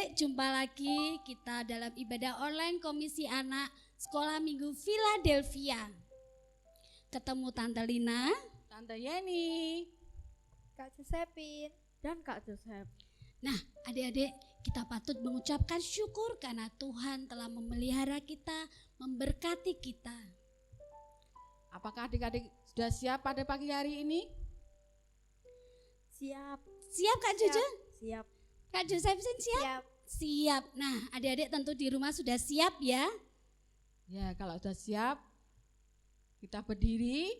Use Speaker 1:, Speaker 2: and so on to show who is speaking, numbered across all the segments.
Speaker 1: Adik-adik, jumpa lagi kita dalam ibadah online Komisi Anak Sekolah Minggu Philadelphia. Ketemu Tante Lina,
Speaker 2: Tante Yeni,
Speaker 3: Kak Josephine,
Speaker 2: dan Kak Joseph.
Speaker 1: Nah, adik-adik, kita patut mengucapkan syukur karena Tuhan telah memelihara kita, memberkati kita.
Speaker 2: Apakah adik-adik sudah siap pada pagi hari ini?
Speaker 3: siap.
Speaker 1: Siap Kak Jojo?
Speaker 3: Siap.
Speaker 1: Kak Josephine siap?
Speaker 3: Siap.
Speaker 1: Siap. Nah, adik-adik tentu di rumah sudah siap ya.
Speaker 2: Ya, kalau sudah siap, kita berdiri.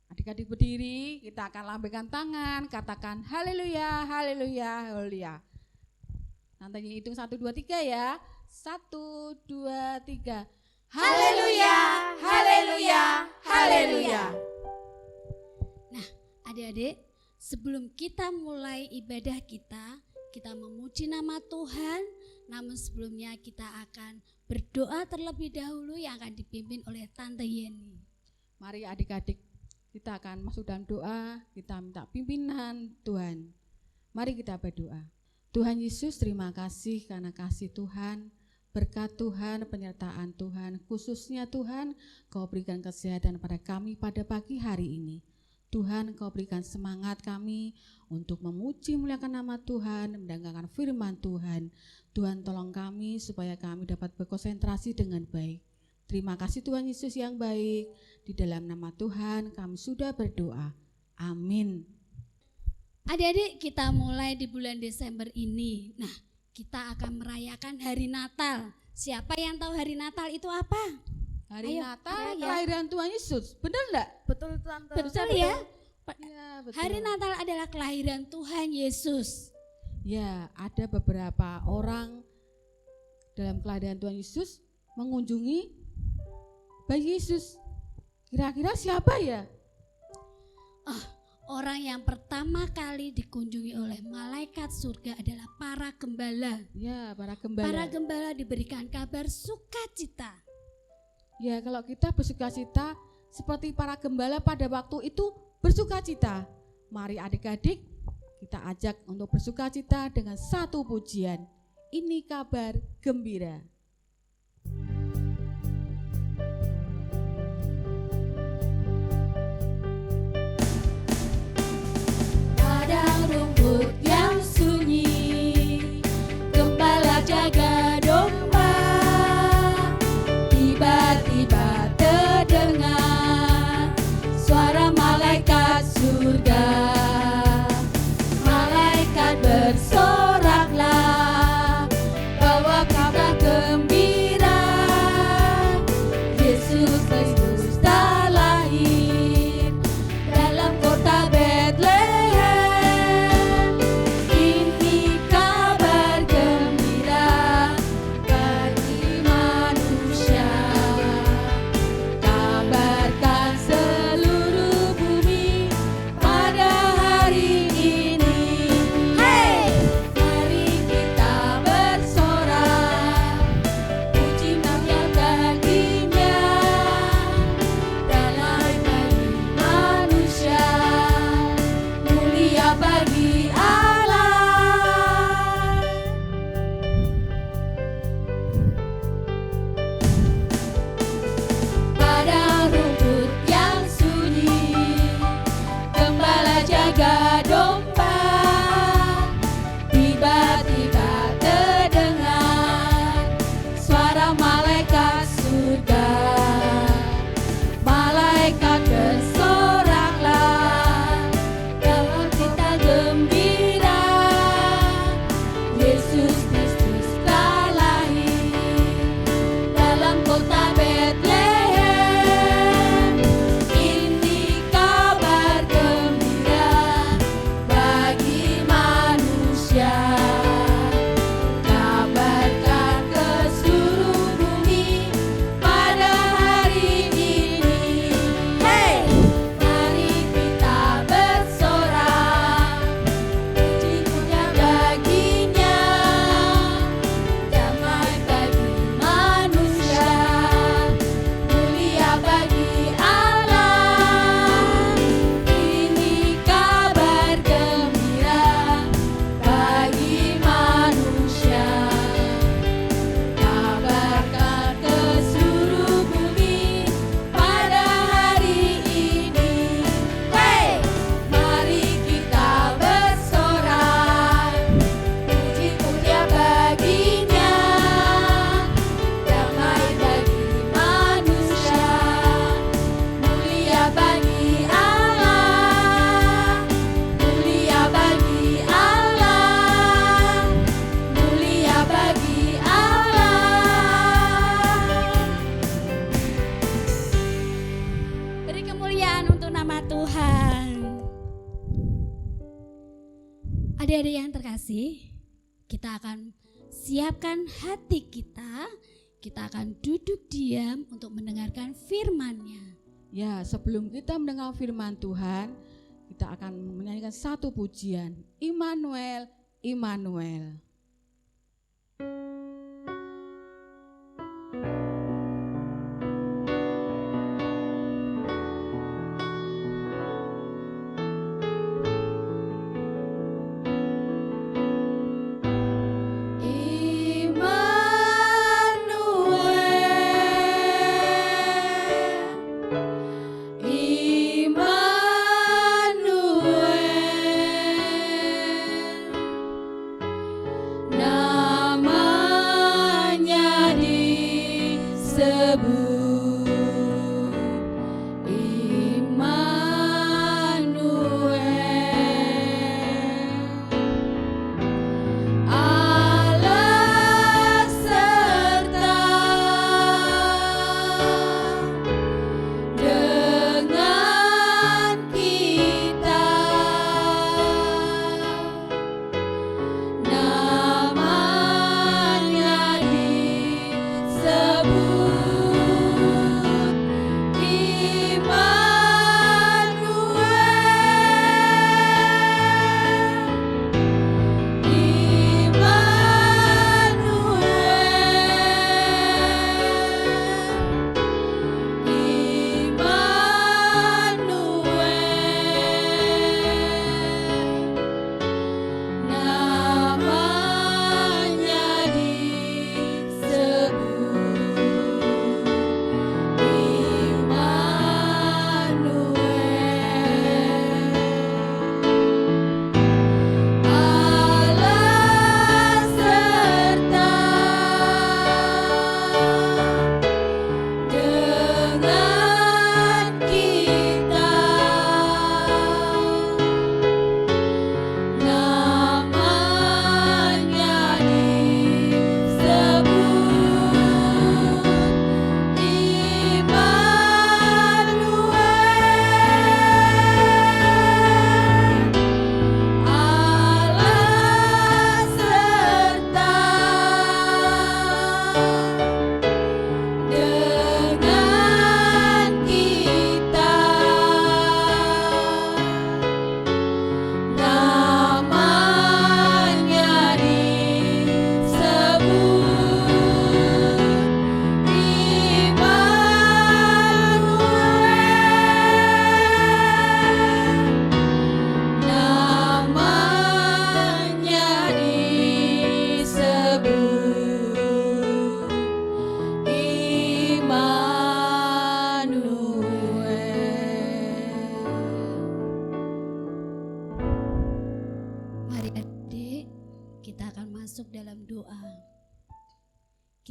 Speaker 2: Adik-adik berdiri, kita akan lambaikan tangan, katakan haleluya, haleluya, haleluya. Nanti hitung 1, 2, 3 ya. 1, 2, 3.
Speaker 3: Haleluya, haleluya, haleluya.
Speaker 1: Nah, adik-adik, sebelum kita mulai ibadah kita memuji nama Tuhan, namun sebelumnya kita akan berdoa terlebih dahulu yang akan dipimpin oleh Tante Yeni.
Speaker 2: Mari adik-adik, kita akan masuk dalam doa, kita minta pimpinan Tuhan. Mari kita berdoa. Tuhan Yesus, terima kasih karena kasih Tuhan, berkat Tuhan, penyertaan Tuhan, khususnya Tuhan, Kau berikan kesehatan pada kami pada pagi hari ini. Tuhan, Kau berikan semangat kami untuk memuji muliakan nama Tuhan, mendengarkan firman Tuhan. Tuhan, tolong kami supaya kami dapat berkonsentrasi dengan baik. Terima kasih Tuhan Yesus yang baik. Di dalam nama Tuhan kami sudah berdoa. Amin.
Speaker 1: Adik-adik, kita mulai di bulan Desember ini. Nah, kita akan merayakan hari Natal. Siapa yang tahu hari Natal itu apa?
Speaker 2: Hari
Speaker 1: Ayo,
Speaker 2: Natal,
Speaker 1: ya.
Speaker 2: kelahiran Tuhan Yesus. Benar enggak?
Speaker 3: Betul Tante.
Speaker 1: Betul ya?
Speaker 2: Ya, betul.
Speaker 1: Hari Natal adalah kelahiran Tuhan Yesus.
Speaker 2: Ya, ada beberapa orang dalam kelahiran Tuhan Yesus mengunjungi bayi Yesus. Kira-kira siapa ya?
Speaker 1: Orang yang pertama kali dikunjungi oleh malaikat surga adalah para gembala.
Speaker 2: Ya, para gembala.
Speaker 1: Para gembala diberikan kabar sukacita.
Speaker 2: Ya, kalau kita bersukacita seperti para gembala pada waktu itu bersukacita. Mari adik-adik kita ajak untuk bersukacita dengan satu pujian. Ini kabar gembira.
Speaker 1: Padang rumput yang sunyi, gembala jaga domba. Tiba-tiba terdengar suara malaikat surga. Malaikat bersoraklah, bawa kita ke Adik-adik yang terkasih, kita akan siapkan hati kita. Kita akan duduk diam untuk mendengarkan firman-Nya.
Speaker 2: Ya, sebelum kita mendengar firman Tuhan, kita akan menyanyikan satu pujian. Immanuel, Immanuel.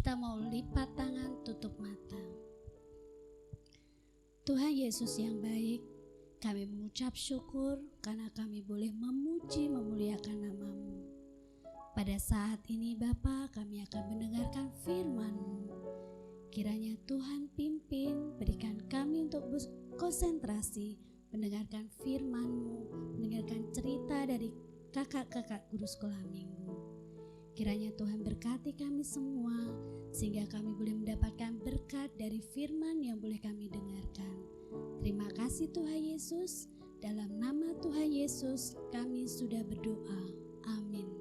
Speaker 1: Kita mau lipat tangan, tutup mata. Tuhan Yesus yang baik, kami mengucap syukur karena kami boleh memuji, memuliakan nama-Mu. Pada saat ini Bapa, kami akan mendengarkan firman-Mu. Kiranya Tuhan pimpin, berikan kami untuk berkonsentrasi, mendengarkan firman-Mu, mendengarkan cerita dari kakak-kakak guru sekolah minggu. Kiranya Tuhan berkati kami semua, sehingga kami boleh mendapatkan berkat dari firman yang boleh kami dengarkan. Terima kasih Tuhan Yesus, dalam nama Tuhan Yesus kami sudah berdoa. Amin.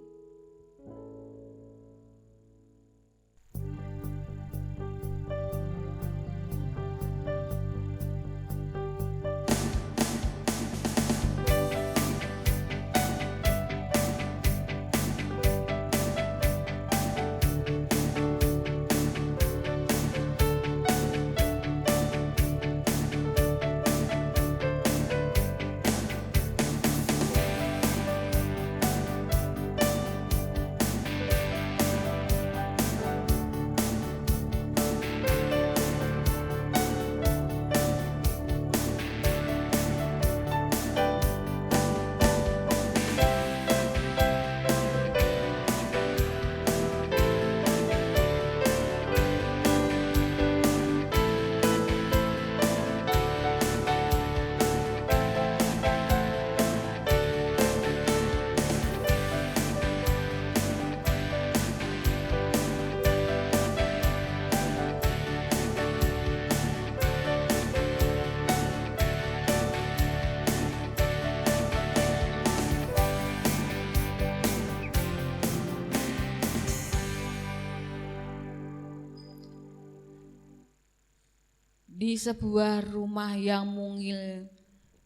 Speaker 2: Di sebuah rumah yang mungil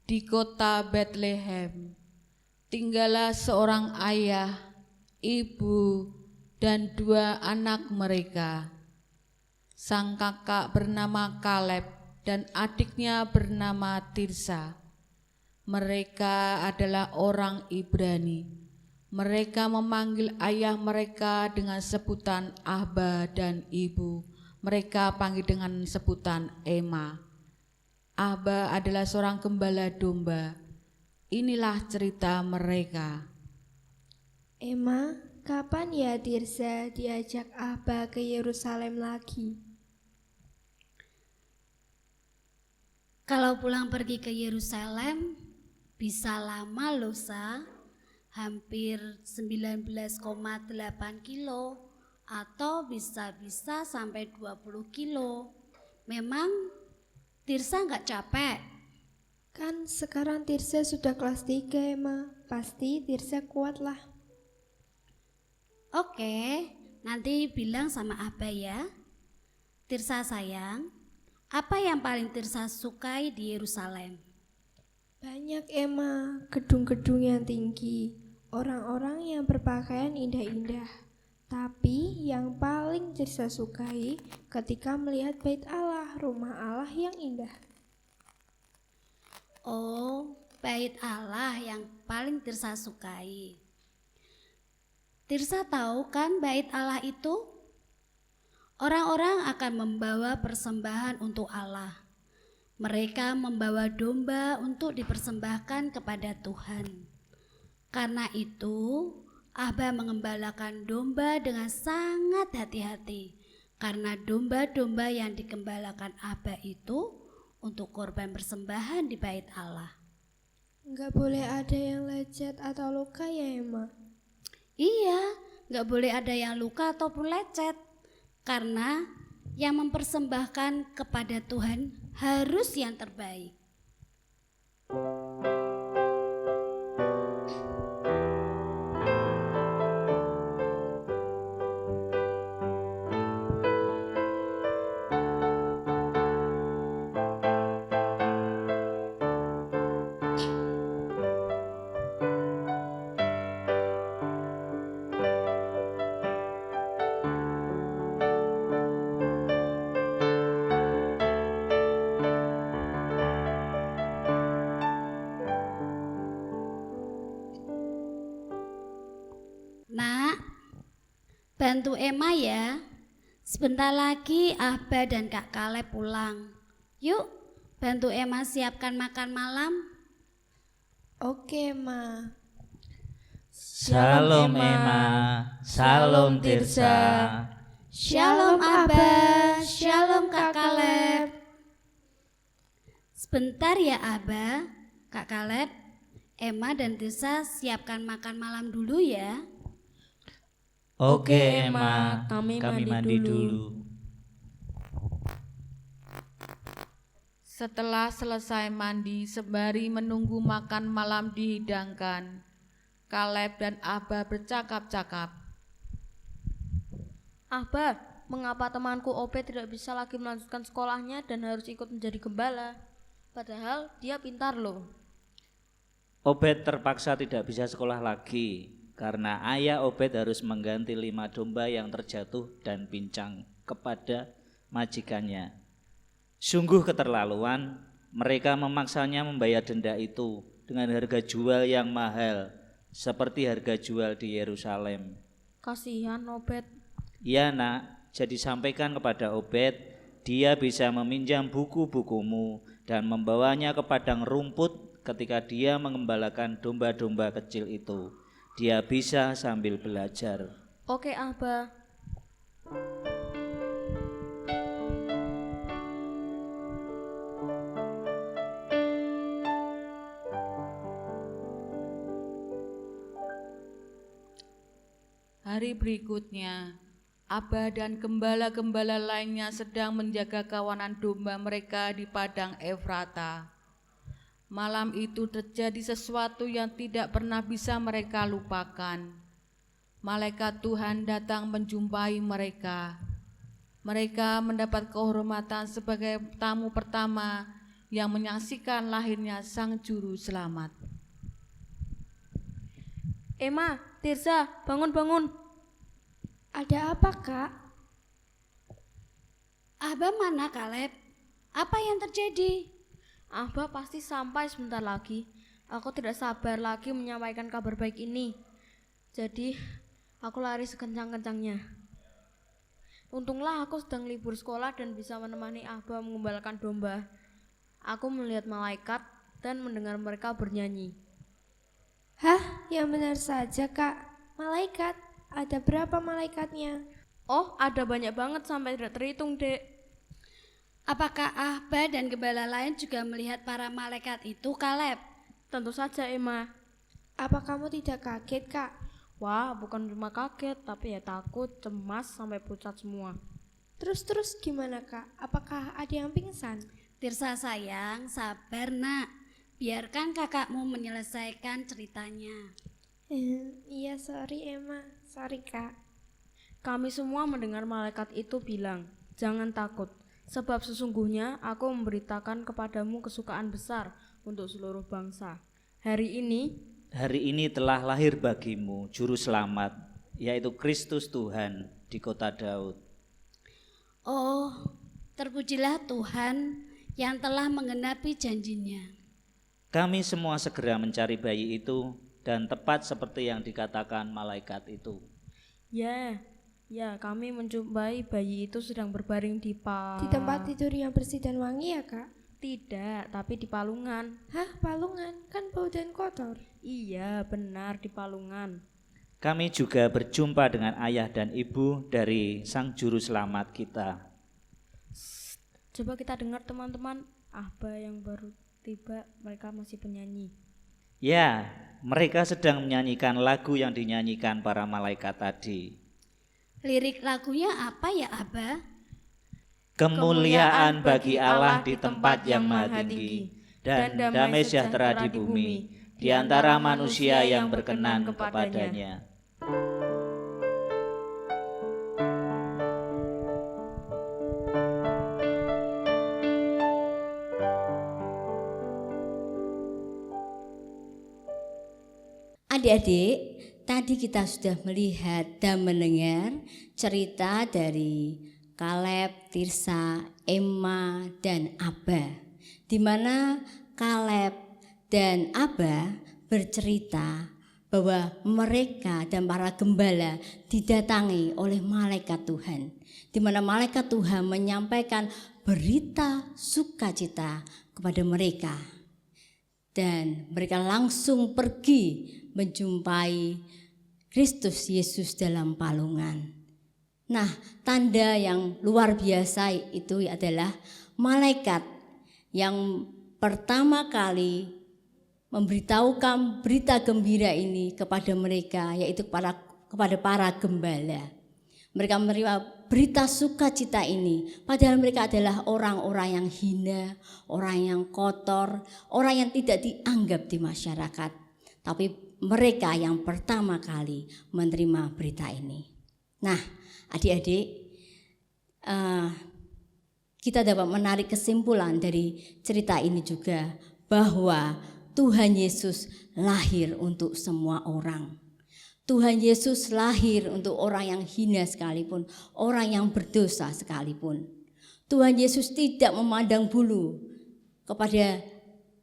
Speaker 2: di kota Bethlehem, tinggallah seorang ayah, ibu, dan 2 anak mereka. Sang kakak bernama Kaleb dan adiknya bernama Tirsa. Mereka adalah orang Ibrani. Mereka memanggil ayah mereka dengan sebutan Abba dan ibu mereka panggil dengan sebutan Ema. Abba adalah seorang gembala domba. Inilah cerita mereka.
Speaker 3: Emma, kapan ya Tirza diajak Abba ke Yerusalem lagi?
Speaker 1: Kalau pulang pergi ke Yerusalem bisa lama loh, Sa. Hampir 19,8 kilo atau bisa sampai 20 kilo. Memang Tirsa nggak capek?
Speaker 3: Kan sekarang Tirza sudah kelas 3, Emma. Pasti Tirza kuat lah.
Speaker 1: Oke, nanti bilang sama Abah ya. Tirsa sayang, apa yang paling Tirsa sukai di Yerusalem?
Speaker 3: Banyak, Emma. Gedung-gedung yang tinggi, orang-orang yang berpakaian indah-indah. Tapi yang paling Tirza sukai ketika melihat Bait Allah, rumah Allah yang indah.
Speaker 1: Oh, Bait Allah yang paling Tirsa sukai. Tirsa tahu kan Bait Allah itu? Orang-orang akan membawa persembahan untuk Allah. Mereka membawa domba untuk dipersembahkan kepada Tuhan. Karena itu, Abah mengembalakan domba dengan sangat hati-hati. Karena domba-domba yang digembalakan Abah itu untuk korban persembahan di Bait Allah.
Speaker 3: Nggak boleh ada yang lecet atau luka ya, Emma?
Speaker 1: Iya, nggak boleh ada yang luka ataupun lecet. Karena yang mempersembahkan kepada Tuhan harus yang terbaik. Nak, bantu Emma ya. Sebentar lagi Abah dan Kak Kaleb pulang. Yuk, bantu Emma siapkan makan malam.
Speaker 3: Oke, Emma.
Speaker 4: Shalom Emma, Shalom Tirza.
Speaker 1: Shalom Abah, Shalom Kak Kaleb. Sebentar ya Abah, Kak Kaleb. Emma dan Tirza siapkan makan malam dulu ya.
Speaker 4: Oke Emma, kami mandi dulu.
Speaker 2: Setelah selesai mandi, sembari menunggu makan malam dihidangkan, Kaleb dan Abah bercakap-cakap.
Speaker 5: Abah, mengapa temanku Obed tidak bisa lagi melanjutkan sekolahnya dan harus ikut menjadi gembala? Padahal dia pintar loh.
Speaker 4: Obed terpaksa tidak bisa sekolah lagi karena ayah Obed harus mengganti 5 domba yang terjatuh dan pincang kepada majikannya. Sungguh keterlaluan, mereka memaksanya membayar denda itu dengan harga jual yang mahal, seperti harga jual di Yerusalem.
Speaker 5: Kasihan Obed.
Speaker 4: Ya nak, jadi sampaikan kepada Obed, dia bisa meminjam buku-bukumu dan membawanya ke padang rumput ketika dia mengembalakan domba-domba kecil itu. Dia bisa sambil belajar.
Speaker 5: Oke Abah.
Speaker 2: Hari berikutnya, Abah dan gembala-gembala lainnya sedang menjaga kawanan domba mereka di padang Efrata. Malam itu terjadi sesuatu yang tidak pernah bisa mereka lupakan. Malaikat Tuhan datang menjumpai mereka. Mereka mendapat kehormatan sebagai tamu pertama yang menyaksikan lahirnya Sang Juru Selamat.
Speaker 5: Emma, Tirza, bangun.
Speaker 3: Ada apa, Kak?
Speaker 1: Abah mana Kaleb? Apa yang terjadi?
Speaker 5: Abah pasti sampai sebentar lagi. Aku tidak sabar lagi menyampaikan kabar baik ini. Jadi, aku lari sekencang-kencangnya. Untunglah aku sedang libur sekolah dan bisa menemani Abah mengembalakan domba. Aku melihat malaikat dan mendengar mereka bernyanyi.
Speaker 3: Hah, yang benar saja, Kak. Malaikat? Ada berapa malaikatnya?
Speaker 5: Oh, ada banyak banget sampai tidak terhitung, Dek.
Speaker 1: Apakah Abah dan gembala lain juga melihat para malaikat itu, Kaleb?
Speaker 5: Tentu saja, Emma.
Speaker 3: Apa kamu tidak kaget, Kak?
Speaker 5: Wah, bukan cuma kaget, tapi ya takut, cemas, sampai pucat semua.
Speaker 3: Terus gimana, Kak? Apakah ada yang pingsan?
Speaker 1: Tirsa sayang, sabar nak. Biarkan kakakmu menyelesaikan ceritanya.
Speaker 3: Iya, sorry Emma. Sorry, Kak.
Speaker 5: Kami semua mendengar malaikat itu bilang, "Jangan takut, sebab sesungguhnya aku memberitakan kepadamu kesukaan besar untuk seluruh bangsa. Hari ini
Speaker 4: telah lahir bagimu Juru Selamat, yaitu Kristus Tuhan di kota Daud."
Speaker 1: Oh, terpujilah Tuhan yang telah menggenapi janjinya.
Speaker 4: Kami semua segera mencari bayi itu dan tepat seperti yang dikatakan malaikat itu.
Speaker 5: Ya, kami menjumpai bayi itu sedang berbaring di
Speaker 3: tempat tidur yang bersih dan wangi ya, Kak?
Speaker 5: Tidak, tapi di palungan.
Speaker 3: Hah, palungan? Kan bau dan kotor.
Speaker 5: Iya, benar di palungan.
Speaker 4: Kami juga berjumpa dengan ayah dan ibu dari Sang Juru Selamat kita.
Speaker 5: Coba kita dengar teman-teman, Abah yang baru tiba, mereka masih penyanyi.
Speaker 4: Ya, mereka sedang menyanyikan lagu yang dinyanyikan para malaikat tadi.
Speaker 1: Lirik lagunya apa ya, Abah?
Speaker 4: Kemuliaan bagi Allah di tempat yang maha tinggi, dan damai sejahtera di bumi, di antara manusia yang berkenan kepadanya.
Speaker 6: Adik-adik, tadi kita sudah melihat dan mendengar cerita dari Kaleb, Tirsa, Emma, dan Abah, di mana Kaleb dan Abah bercerita bahwa mereka dan para gembala didatangi oleh malaikat Tuhan, di mana malaikat Tuhan menyampaikan berita sukacita kepada mereka, dan mereka langsung pergi menjumpai Kristus Yesus dalam palungan. Nah, tanda yang luar biasa itu adalah malaikat yang pertama kali memberitahukan berita gembira ini kepada mereka, yaitu kepada para gembala. Mereka menerima berita sukacita ini, padahal mereka adalah orang-orang yang hina, orang yang kotor, orang yang tidak dianggap di masyarakat. Tapi mereka yang pertama kali menerima berita ini. Nah, adik-adik, kita dapat menarik kesimpulan dari cerita ini juga bahwa Tuhan Yesus lahir untuk semua orang. Tuhan Yesus lahir untuk orang yang hina sekalipun, orang yang berdosa sekalipun. Tuhan Yesus tidak memandang bulu kepada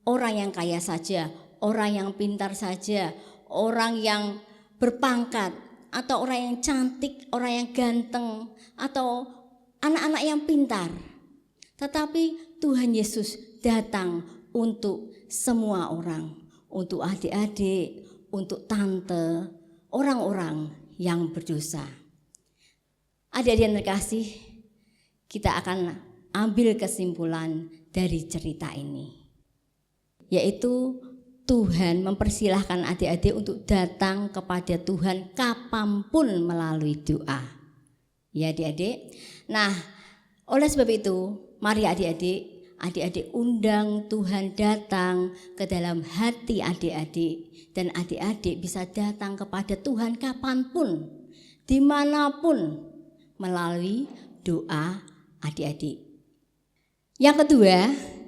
Speaker 6: orang yang kaya saja, orang yang pintar saja, orang yang berpangkat, atau orang yang cantik, orang yang ganteng, atau anak-anak yang pintar. Tetapi Tuhan Yesus datang untuk semua orang, untuk adik-adik, untuk tante, orang-orang yang berdosa. Adik-adik yang terkasih, kita akan ambil kesimpulan dari cerita ini, yaitu Tuhan mempersilahkan adik-adik untuk datang kepada Tuhan kapanpun melalui doa. Ya adik-adik. Nah, oleh sebab itu, mari adik-adik undang Tuhan datang ke dalam hati adik-adik. Dan adik-adik bisa datang kepada Tuhan kapanpun, dimanapun, melalui doa adik-adik. Yang kedua,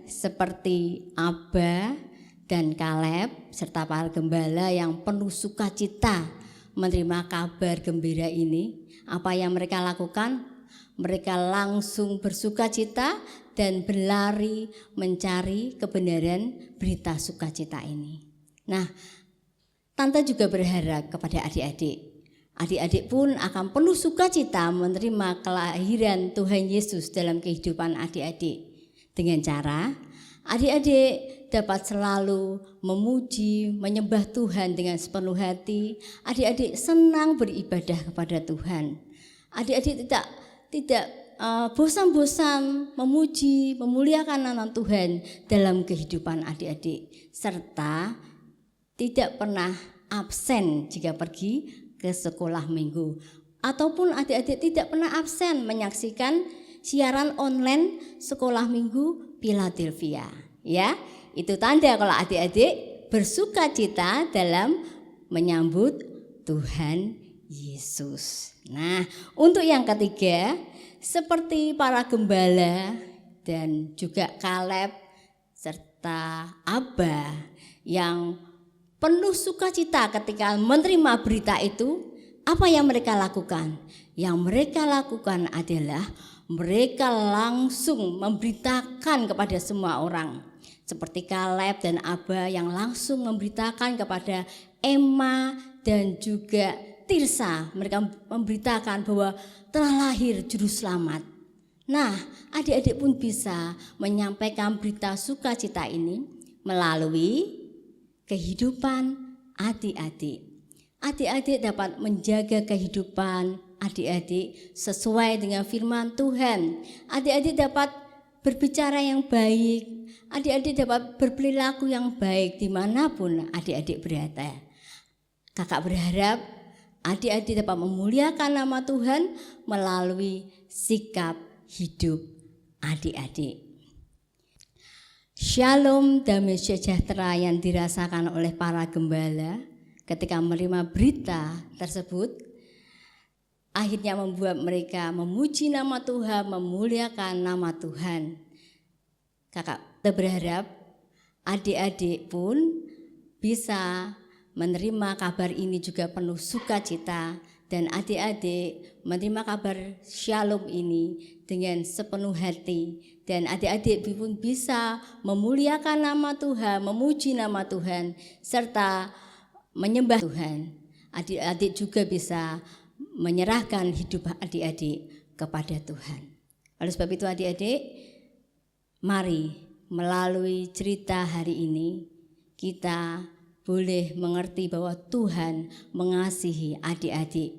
Speaker 6: seperti Abba dan Kaleb serta para gembala yang penuh sukacita menerima kabar gembira ini, apa yang mereka lakukan? Mereka langsung bersukacita dan berlari mencari kebenaran berita sukacita ini. Nah, Tante juga berharap kepada adik-adik. Adik-adik pun akan penuh sukacita menerima kelahiran Tuhan Yesus dalam kehidupan adik-adik. Dengan cara adik-adik dapat selalu memuji, menyembah Tuhan dengan sepenuh hati. Adik-adik senang beribadah kepada Tuhan. Adik-adik tidak bosan-bosan memuji, memuliakan nama Tuhan dalam kehidupan adik-adik. Serta tidak pernah absen jika pergi ke sekolah minggu. Ataupun adik-adik tidak pernah absen menyaksikan siaran online sekolah minggu Philadelphia. Ya, itu tanda kalau adik-adik bersukacita dalam menyambut Tuhan Yesus. Nah, untuk yang ketiga, seperti para gembala dan juga Kaleb serta Abba yang penuh sukacita ketika menerima berita itu, apa yang mereka lakukan? Yang mereka lakukan adalah mereka langsung memberitakan kepada semua orang. Seperti Kaleb dan Abba yang langsung memberitakan kepada Emma dan juga Tirsa. Mereka memberitakan bahwa telah lahir juru selamat. Nah, adik-adik pun bisa menyampaikan berita sukacita ini melalui kehidupan adik-adik. Adik-adik dapat menjaga kehidupan adik-adik sesuai dengan firman Tuhan. Adik-adik dapat berbicara yang baik. Adik-adik dapat berperilaku yang baik dimanapun adik-adik berada. Kakak berharap adik-adik dapat memuliakan nama Tuhan melalui sikap hidup adik-adik. Shalom, damai sejahtera yang dirasakan oleh para gembala ketika menerima berita tersebut akhirnya membuat mereka memuji nama Tuhan, memuliakan nama Tuhan. Kakak berharap adik-adik pun bisa menerima kabar ini juga penuh sukacita dan adik-adik menerima kabar shalom ini dengan sepenuh hati dan adik-adik pun bisa memuliakan nama Tuhan, memuji nama Tuhan serta menyembah Tuhan. Adik-adik juga bisa menyerahkan hidup adik-adik kepada Tuhan. Oleh sebab itu adik-adik, mari melalui cerita hari ini kita boleh mengerti bahwa Tuhan mengasihi adik-adik.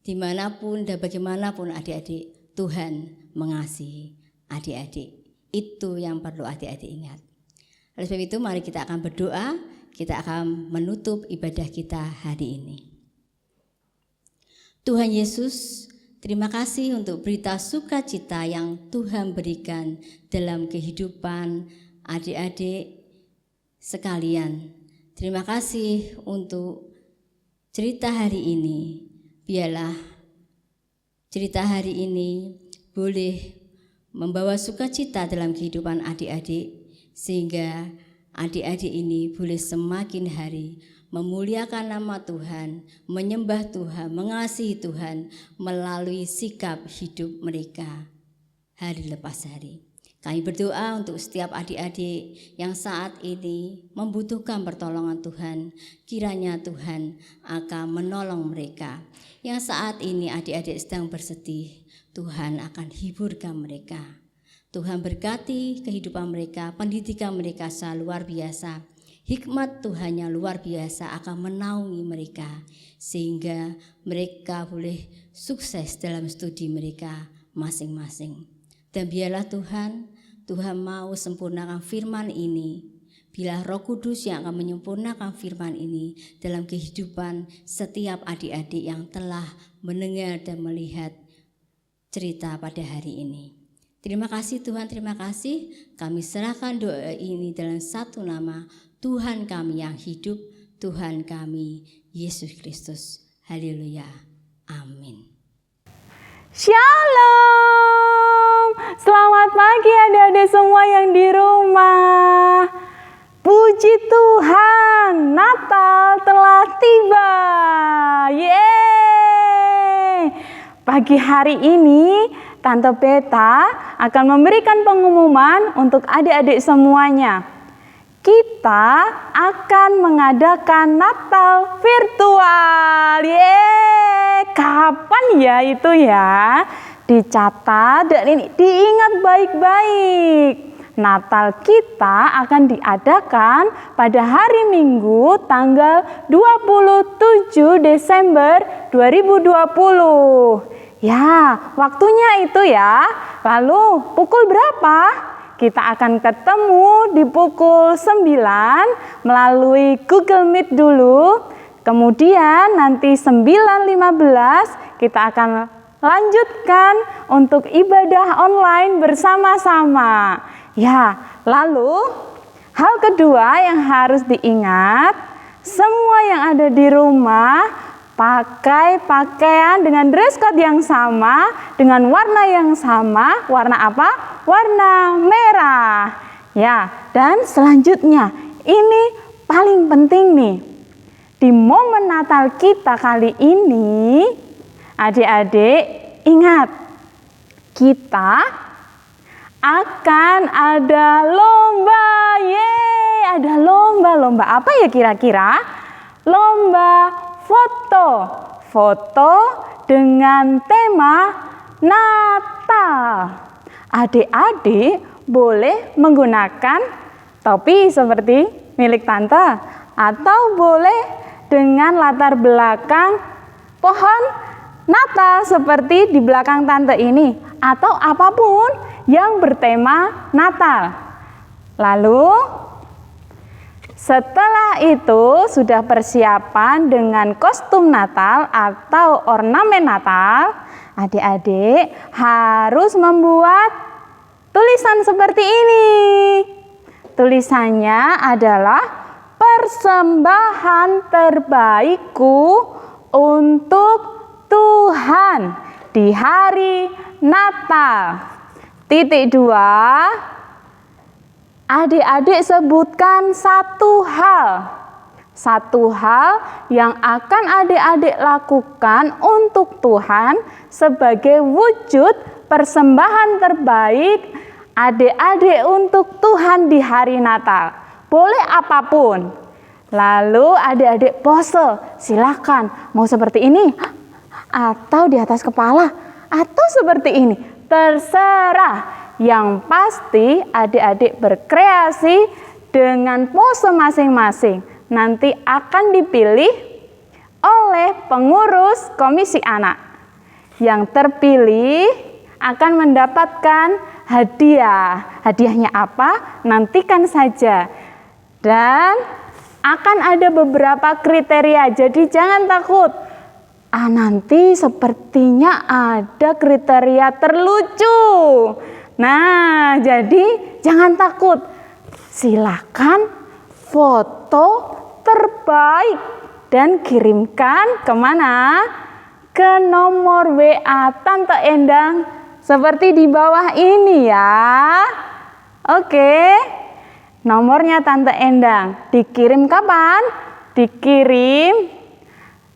Speaker 6: Dimanapun dan bagaimanapun adik-adik, Tuhan mengasihi adik-adik. Itu yang perlu adik-adik ingat. Oleh sebab itu mari kita akan berdoa, kita akan menutup ibadah kita hari ini. Tuhan Yesus, terima kasih untuk berita sukacita yang Tuhan berikan dalam kehidupan adik-adik sekalian. Terima kasih untuk cerita hari ini. Biarlah cerita hari ini boleh membawa sukacita dalam kehidupan adik-adik, sehingga adik-adik ini boleh semakin hari memuliakan nama Tuhan, menyembah Tuhan, mengasihi Tuhan melalui sikap hidup mereka hari lepas hari. Kami berdoa untuk setiap adik-adik yang saat ini membutuhkan pertolongan Tuhan. Kiranya Tuhan akan menolong mereka. Yang saat ini adik-adik sedang bersedih, Tuhan akan hiburkan mereka. Tuhan berkati kehidupan mereka, pendidikan mereka sangat luar biasa. Hikmat Tuhan yang luar biasa akan menaungi mereka sehingga mereka boleh sukses dalam studi mereka masing-masing. Dan biarlah Tuhan mau sempurnakan firman ini. Bila Roh Kudus yang akan menyempurnakan firman ini dalam kehidupan setiap adik-adik yang telah mendengar dan melihat cerita pada hari ini. Terima kasih Tuhan, terima kasih. Kami serahkan doa ini dalam satu nama Tuhan kami yang hidup, Tuhan kami Yesus Kristus. Haleluya. Amin.
Speaker 7: Shalom, selamat pagi adik-adik semua yang di rumah. Puji Tuhan, Natal telah tiba. Yeay! Pagi hari ini, Tante Beta akan memberikan pengumuman untuk adik-adik semuanya. Kita akan mengadakan Natal virtual. Yeay! Kapan ya itu ya? Dicatat dan ini diingat baik-baik. Natal kita akan diadakan pada hari Minggu tanggal 27 Desember 2020. Ya, waktunya itu ya. Lalu pukul berapa? Kita akan ketemu di pukul 9 melalui Google Meet dulu. Kemudian nanti 9.15 kita akan lanjutkan untuk ibadah online bersama-sama. Ya, lalu hal kedua yang harus diingat, semua yang ada di rumah pakai pakaian dengan dress code yang sama, dengan warna yang sama. Warna apa? Warna merah. Ya, dan selanjutnya ini paling penting nih. Di momen Natal kita kali ini, adik-adik ingat, kita akan ada lomba. Yeay, ada lomba. Lomba apa ya kira-kira? Lomba foto dengan tema Natal. Adik-adik boleh menggunakan topi seperti milik Tante, atau boleh dengan latar belakang pohon Natal seperti di belakang Tante ini, atau apapun yang bertema Natal. Lalu setelah itu sudah persiapan dengan kostum Natal atau ornamen Natal, adik-adik harus membuat tulisan seperti ini. Tulisannya adalah persembahan terbaikku untuk Tuhan di hari Natal. Titik 2. Adik-adik sebutkan satu hal yang akan adik-adik lakukan untuk Tuhan sebagai wujud persembahan terbaik adik-adik untuk Tuhan di hari Natal. Boleh apapun. Lalu adik-adik pose, silakan mau seperti ini atau di atas kepala atau seperti ini. Terserah. Yang pasti adik-adik berkreasi dengan pose masing-masing. Nanti akan dipilih oleh pengurus komisi anak. Yang terpilih akan mendapatkan hadiah. Hadiahnya apa? Nantikan saja. Dan akan ada beberapa kriteria, jadi jangan takut. Nanti sepertinya ada kriteria terlucu. Nah, jadi jangan takut. Silakan foto terbaik dan kirimkan kemana? Ke nomor WA Tante Endang seperti di bawah ini ya. Oke, nomornya Tante Endang. Dikirim kapan? Dikirim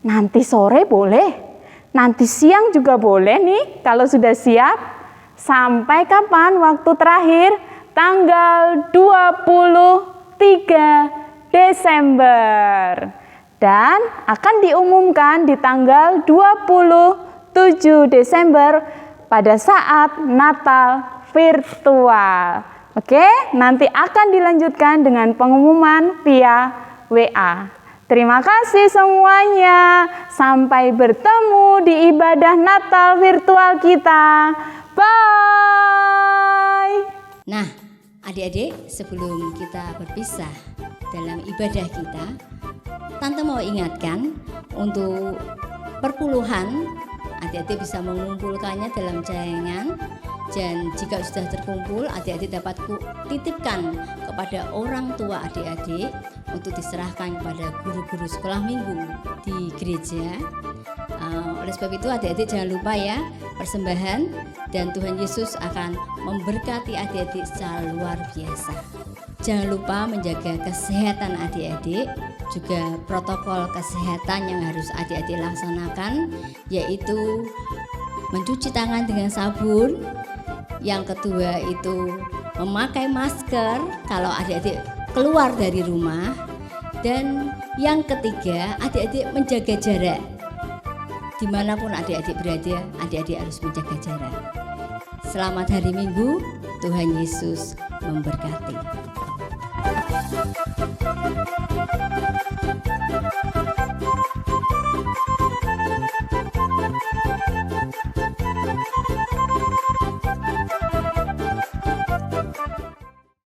Speaker 7: nanti sore boleh, nanti siang juga boleh nih kalau sudah siap. Sampai kapan waktu terakhir? Tanggal 23 Desember. Dan akan diumumkan di tanggal 27 Desember pada saat Natal virtual. Oke, nanti akan dilanjutkan dengan pengumuman via WA. Terima kasih semuanya. Sampai bertemu di ibadah Natal virtual kita. Bye.
Speaker 6: Nah, adik-adik, sebelum kita berpisah dalam ibadah kita, Tante mau ingatkan untuk perpuluhan, adik-adik bisa mengumpulkannya dalam jaringan. Dan jika sudah terkumpul, adik-adik dapat titipkan kepada orang tua adik-adik untuk diserahkan kepada guru-guru sekolah minggu di gereja. Oleh sebab itu adik-adik jangan lupa ya persembahan, dan Tuhan Yesus akan memberkati adik-adik secara luar biasa. Jangan lupa menjaga kesehatan adik-adik, juga protokol kesehatan yang harus adik-adik laksanakan, yaitu mencuci tangan dengan sabun. Yang kedua itu memakai masker kalau adik-adik keluar dari rumah. Dan yang ketiga, adik-adik menjaga jarak. Dimanapun adik-adik berada, adik-adik harus menjaga jarak. Selamat hari Minggu, Tuhan Yesus memberkati.